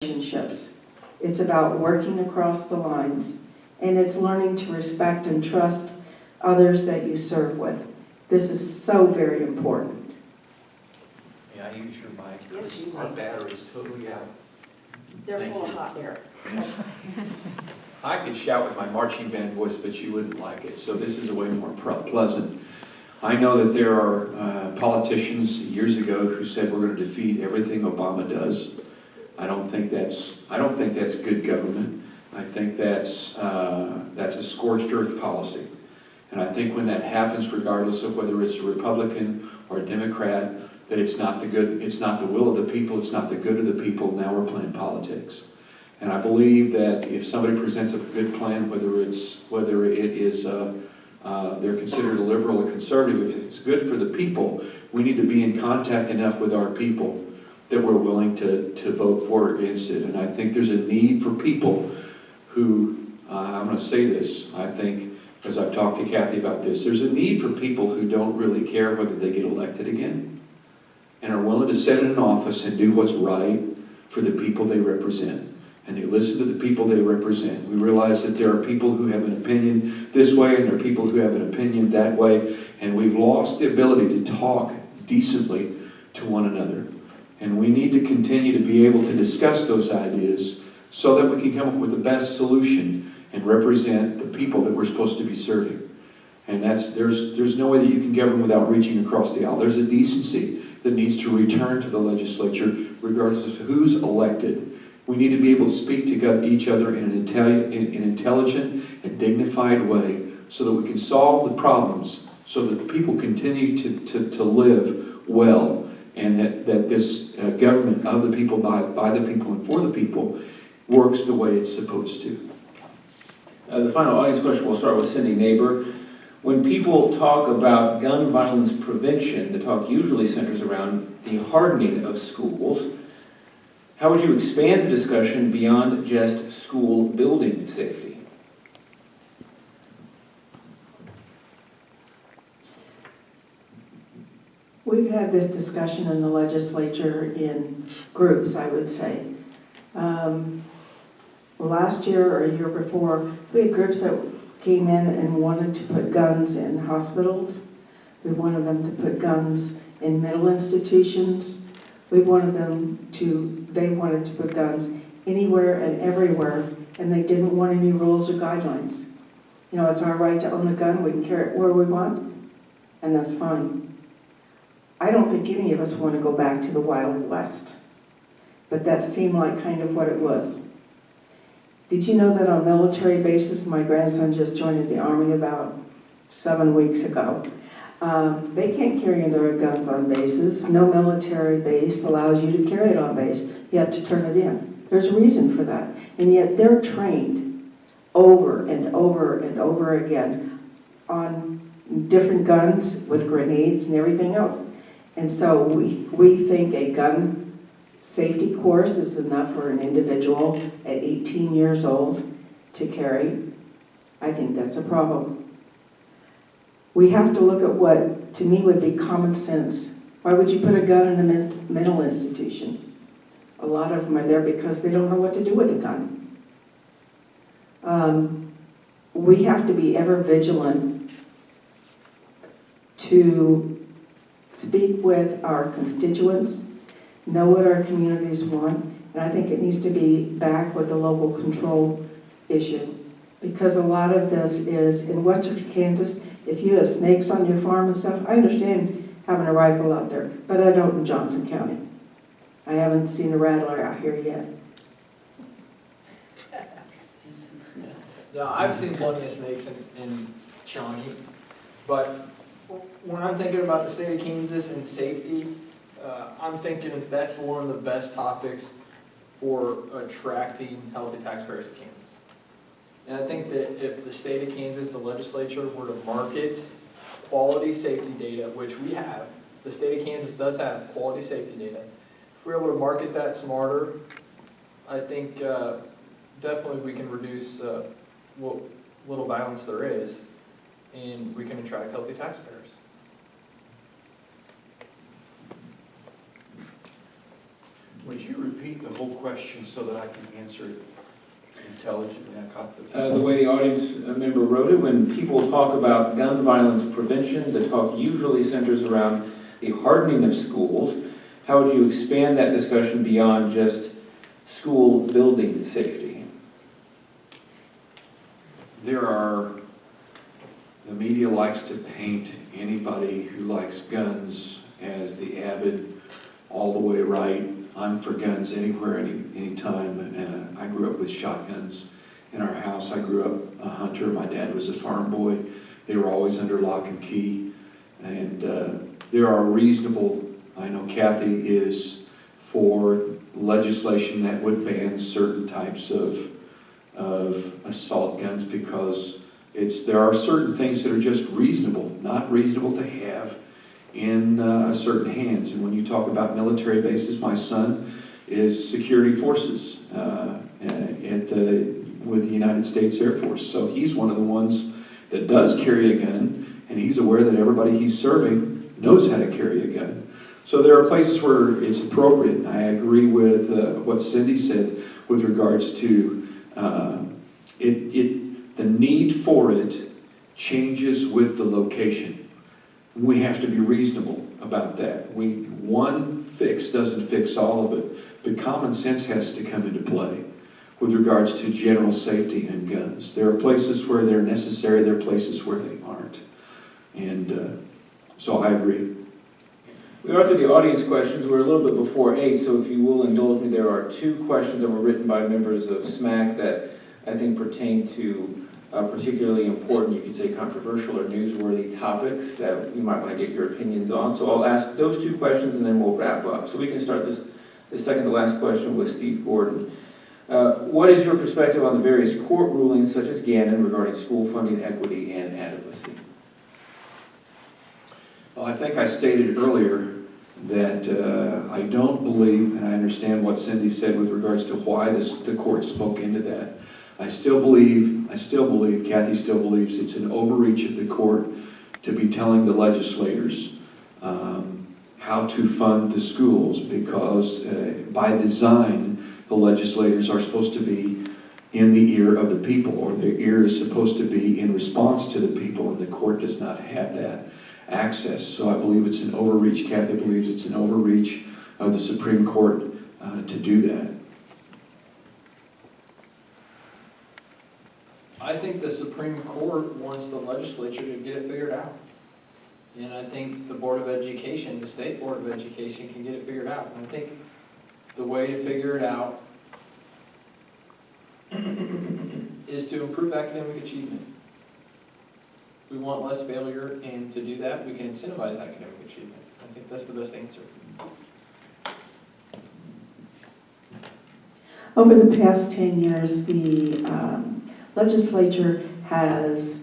relationships. It's about working across the lines, and it's learning to respect and trust others that you serve with. This is so very important. Yeah, I use your mic. Yes, you Our may. battery's totally out. They're Thank full of you. hot air. I could shout with my marching band voice, but you wouldn't like it, so this is a way more pleasant. I know that there are politicians years ago who said we're going to defeat everything Obama does. I don't think that's good government. I think that's a scorched earth policy. And I think when that happens, regardless of whether it's a Republican or a Democrat, that it's not the will of the people, it's not the good of the people. Now we're playing politics. And I believe that if somebody presents a good plan, whether it is they're considered a liberal or conservative, if it's good for the people, we need to be in contact enough with our people that we're willing to vote for or against it. And I think there's a need for people who, I'm going to say this, I think, as I've talked to Kathy about this, there's a need for people who don't really care whether they get elected again and are willing to sit in an office and do what's right for the people they represent. And they listen to the people they represent. We realize that there are people who have an opinion this way and there are people who have an opinion that way, and we've lost the ability to talk decently to one another. And we need to continue to be able to discuss those ideas so that we can come up with the best solution and represent the people that we're supposed to be serving. And there's no way that you can govern without reaching across the aisle. There's a decency that needs to return to the legislature regardless of who's elected. We need to be able to speak to each other in an intelligent and dignified way so that we can solve the problems, so that people continue to live well, and that this government of the people, by the people, and for the people works the way it's supposed to. The final audience question, we'll start with Cindy Neighbor. When people talk about gun violence prevention, the talk usually centers around the hardening of schools. How would you expand the discussion beyond just school building safety? We've had this discussion in the legislature in groups, I would say. Last year or a year before, we had groups that came in and wanted to put guns in hospitals. We wanted them to put guns in mental institutions. They wanted to put guns anywhere and everywhere, and they didn't want any rules or guidelines. You know, it's our right to own a gun, we can carry it where we want, and that's fine. I don't think any of us want to go back to the Wild West, but that seemed like kind of what it was. Did you know that on military bases, my grandson just joined the Army about 7 weeks ago, they can't carry their guns on bases. No military base allows you to carry it on base. You have to turn it in. There's a reason for that. And yet they're trained over and over and over again on different guns with grenades and everything else. And so we think a gun safety course is enough for an individual at 18 years old to carry. I think that's a problem. We have to look at what, to me, would be common sense. Why would you put a gun in a mental institution? A lot of them are there because they don't know what to do with a gun. We have to be ever vigilant to speak with our constituents, know what our communities want, and I think it needs to be back with the local control issue. Because a lot of this is in western Kansas. If you have snakes on your farm and stuff, I understand having a rifle out there, but I don't in Johnson County. I haven't seen a rattler out here yet. No, I've seen plenty of snakes in Shawnee, but when I'm thinking about the state of Kansas and safety, I'm thinking that's one of the best topics for attracting healthy taxpayers in Kansas. And I think that if the state of Kansas, the legislature, were to market quality safety data, which we have, the state of Kansas does have quality safety data. If we're able to market that smarter, I think definitely we can reduce what little violence there is, and we can attract healthy taxpayers. Would you repeat the whole question so that I can answer it intelligently. I caught The way the audience member wrote it, when people talk about gun violence prevention, the talk usually centers around the hardening of schools. How would you expand that discussion beyond just school building safety? The media likes to paint anybody who likes guns as the avid, all the way right, I'm for guns anywhere, anytime. I grew up with shotguns in our house. I grew up a hunter. My dad was a farm boy. They were always under lock and key. And there are reasonable, I know Kathy is for legislation that would ban certain types of assault guns because there are certain things that are just reasonable, not reasonable to have in certain hands. And when you talk about military bases, my son is security forces with the United States Air Force. So he's one of the ones that does carry a gun, and he's aware that everybody he's serving knows how to carry a gun. So there are places where it's appropriate. I agree with what Cindy said with regards to the need for it changes with the location. We have to be reasonable about that. One fix doesn't fix all of it, but common sense has to come into play with regards to general safety and guns. There are places where they're necessary, there are places where they aren't. And so I agree. We are through the audience questions. We're a little bit before 8, so if you will indulge me, there are 2 questions that were written by members of SMAC that I think pertain to particularly important, you could say controversial or newsworthy topics that you might want to get your opinions on. So I'll ask those 2 questions and then we'll wrap up. So we can start this second to last question with Steve Gordon. What is your perspective on the various court rulings such as Gannon regarding school funding equity and adequacy? Well, I think I stated earlier that I don't believe, and I understand what Cindy said with regards to why the court spoke into that. I still believe, Kathy still believes it's an overreach of the court to be telling the legislators how to fund the schools because by design, the legislators are supposed to be in the ear of the people, or their ear is supposed to be in response to the people, and the court does not have that access. So I believe it's an overreach. Kathy believes it's an overreach of the Supreme Court to do that. I think the Supreme Court wants the legislature to get it figured out. And I think the Board of Education, the State Board of Education, can get it figured out. And I think the way to figure it out is to improve academic achievement. We want less failure, and to do that, we can incentivize academic achievement. I think that's the best answer. Over the past 10 years, the legislature has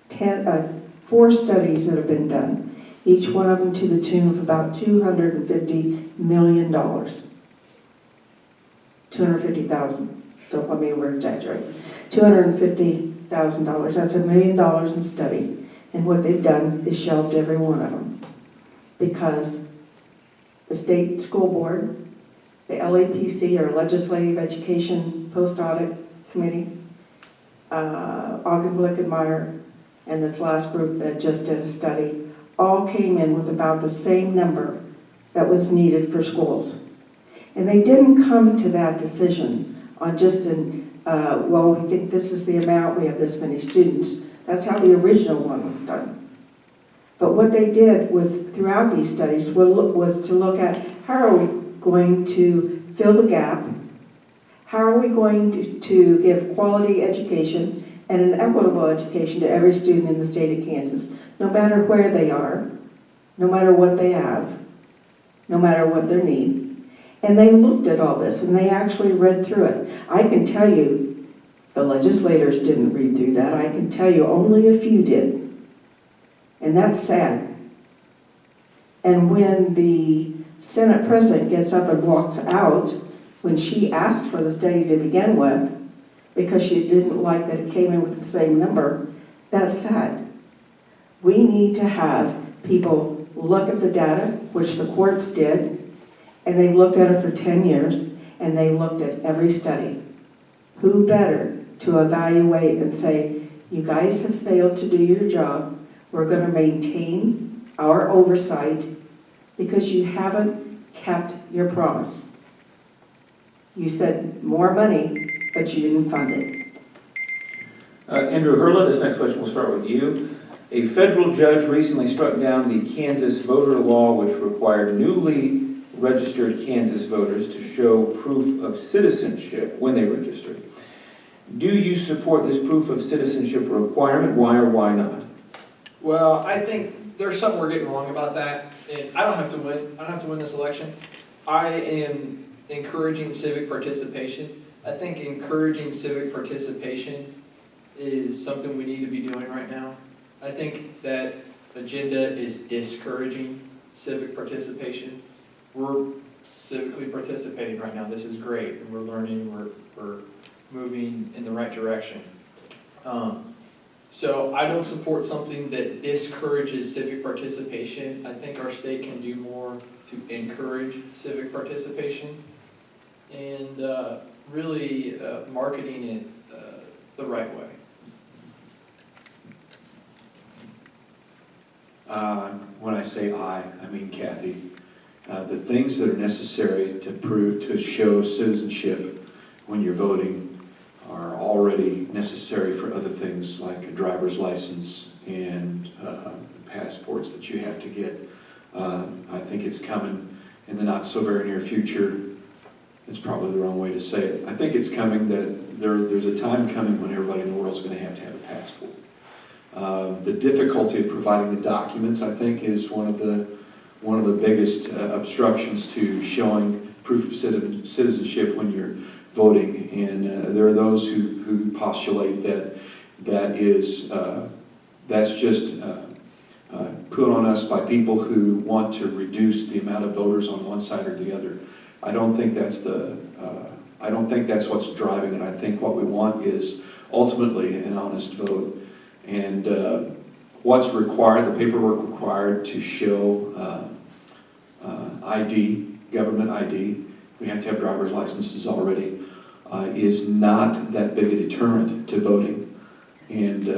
4 studies that have been done, each one of them to the tune of about $250 million. 250,000, don't let me over-exaggerate. $250,000, that's $1 million in study, and what they've done is shelved every one of them because the state school board, the LAPC, or Legislative Education Post-Audit Committee, Ogden, Blick, and Meyer, and this last group that just did a study, all came in with about the same number that was needed for schools. And they didn't come to that decision on just well, we think this is the amount, we have this many students. That's how the original one was done. But what they did throughout these studies was to look at how are we going to fill the gap, how are we going to give quality education and an equitable education to every student in the state of Kansas, no matter where they are, no matter what they have, no matter what their need. And they looked at all this, and they actually read through it. I can tell you, the legislators didn't read through that. I can tell you only a few did. And that's sad. And when the Senate president gets up and walks out, when she asked for the study to begin with, because she didn't like that it came in with the same number, that's sad. We need to have people look at the data, which the courts did, and they've looked at it for 10 years, and they looked at every study. Who better to evaluate and say, you guys have failed to do your job, we're going to maintain our oversight because you haven't kept your promise. You said more money, but you didn't fund it. Andrew Hurla, this next question will start with you. A federal judge recently struck down the Kansas voter law which required newly registered Kansas voters to show proof of citizenship when they registered. Do you support this proof of citizenship requirement? Why or why not? Well, I think there's something we're getting wrong about that, and I don't have to win. I don't have to win this election. I am encouraging civic participation. I think encouraging civic participation is something we need to be doing right now. I think that agenda is discouraging civic participation. We're civically participating right now. This is great, and we're learning. We're moving in the right direction. So I don't support something that discourages civic participation. I think our state can do more to encourage civic participation and really marketing it the right way. When I say I mean Kathy. The things that are necessary to show citizenship when you're voting are already necessary for other things like a driver's license and passports that you have to get. I think it's coming in the not so very near future. It's probably the wrong way to say it. I think it's coming that there's a time coming when everybody in the world is going to have a passport. The difficulty of providing the documents, I think, is one of the biggest obstructions to showing proof of citizenship when you're voting. And there are those who postulate that's just put on us by people who want to reduce the amount of voters on one side or the other. I don't think that's what's driving it. I think what we want is ultimately an honest vote. And what's required, the paperwork required to show ID, government ID, we have to have driver's licenses already, is not that big a deterrent to voting. And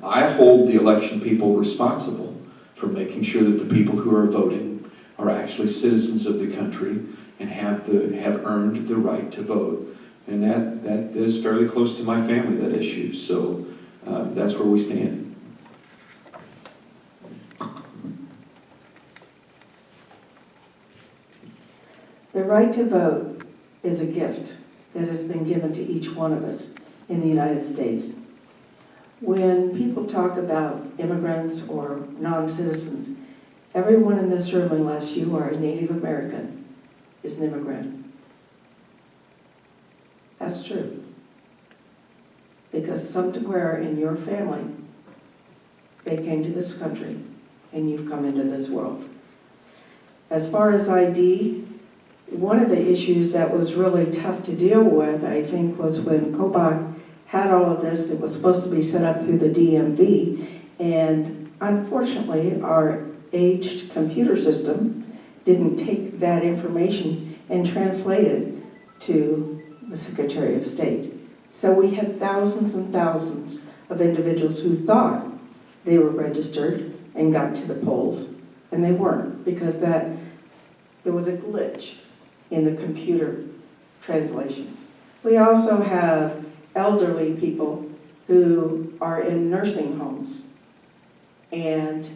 I hold the election people responsible for making sure that the people who are voting are actually citizens of the country and have earned the right to vote. And that is fairly close to my family, that issue. So that's where we stand. The right to vote is a gift that has been given to each one of us in the United States. When people talk about immigrants or non-citizens, everyone in this room, unless you are a Native American, is an immigrant. That's true. Because somewhere in your family, they came to this country and you've come into this world. As far as ID, one of the issues that was really tough to deal with, I think, was when Kobach had all of this. It was supposed to be set up through the DMV, and unfortunately, our aged computer system didn't take that information and translate it to the Secretary of State. So we had thousands and thousands of individuals who thought they were registered and got to the polls, and they weren't, because there was a glitch in the computer translation. We also have elderly people who are in nursing homes, and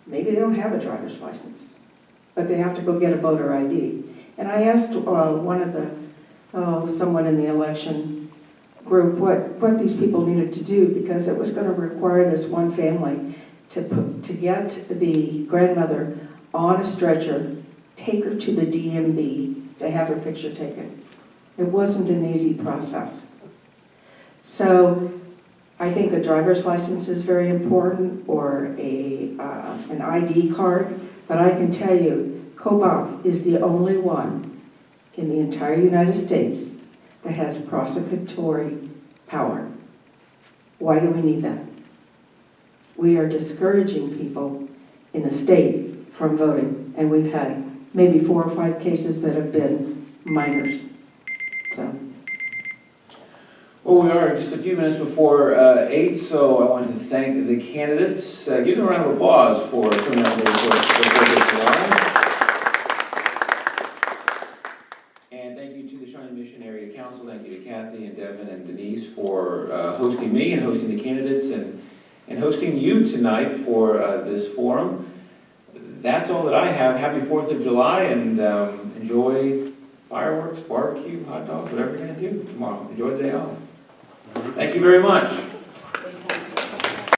maybe they don't have a driver's license, but they have to go get a voter ID. And I asked someone in the election group what these people needed to do, because it was going to require this one family to get the grandmother on a stretcher, take her to the DMV to have her picture taken. It wasn't an easy process. So I think a driver's license is very important, or an ID card, but I can tell you, Kobach is the only one in the entire United States that has prosecutory power. Why do we need that? We are discouraging people in the state from voting, and we've had maybe 4 or 5 cases that have been minors. Well, we are just a few minutes before 8, so I want to thank the candidates. Give them a round of applause for coming out before July. And thank you to the Shawnee Mission Area Council. Thank you to Kathy and Devin and Denise for hosting me and hosting the candidates and hosting you tonight for this forum. That's all that I have. Happy 4th of July, and enjoy fireworks, barbecue, hot dogs, whatever you're going to do tomorrow. Enjoy the day off. Thank you very much.